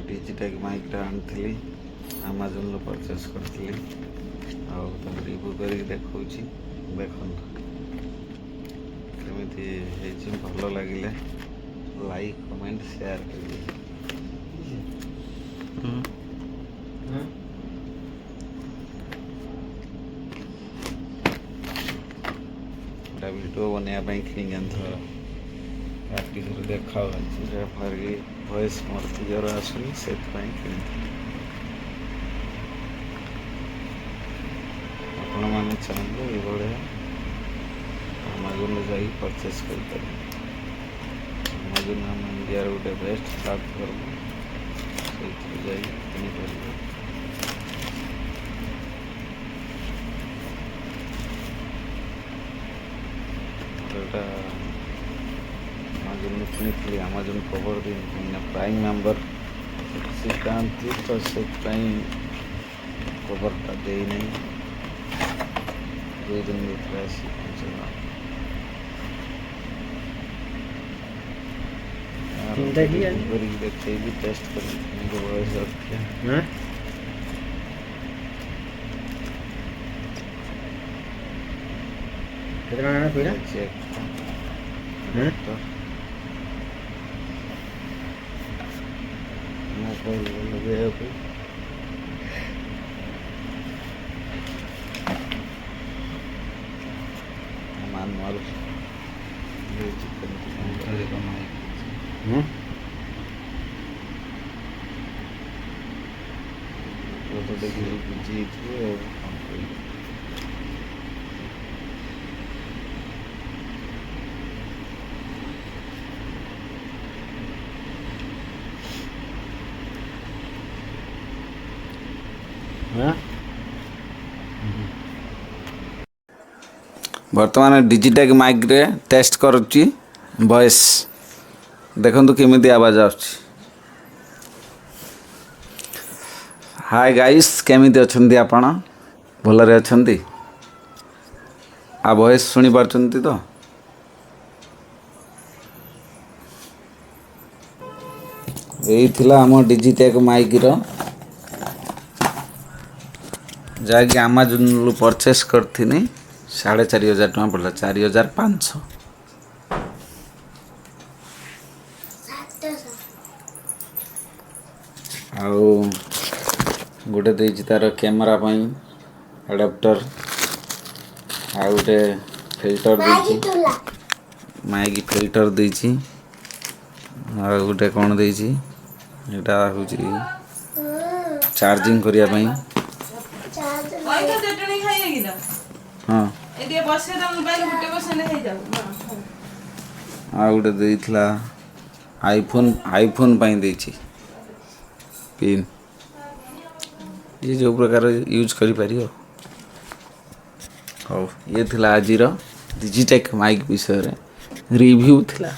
डिजिटेक माइकटा आनी आमाजोन रो परचेस करी रिव्यू कर देखी देख कमी भल लगे लाइक कमेंट शेयर कर वीडियो बनवाई कि देखा वॉइस मोर क्लियर आसुनी से आपण मैंने चाहिए ये आमाजोन जा परचेस कर आमाजोन आम इंडिया गोटे बेस्ट प्लाटफर्म से आमाजोन किनी आमाजोन कवर दी प्राइम मेंबर सिद्धांत तो से कवरटा दे नहीं 2 दिन देखते भी टेस्ट कर कितना पीला चेक मोबाइल लगे अभी मान मार ये चिकन तो देखिए जीत हुए बर्तमान डिजिटेक माइक रे टेस्ट करुच्ची वॉइस देखंतु केमिति आवाज आउची। हाय गाइस केमिति अछंती आपण भलरे अछंती आ वॉइस सुनी पारछंती तो एई थिला हम डिजिटेक माइक रो जाकि आमाजोन रू परचेस करथिनी 4,500 टका पड़ला 4,500 आउ गोटे देछि तार कैमरा पई एडाप्टर आ गोटे फिल्टर देछि माइक फिल्टर देछि आ गोटे कोन देछि एटा होछि चार्जिंग करिया पई हाँ आ गोटे देइथला आईफोन पाई देछि पिन ये जो प्रकार यूज करि परियो। हो ये थिला आजिर डिजिटेक माइक विषय रे रिव्यू थिला।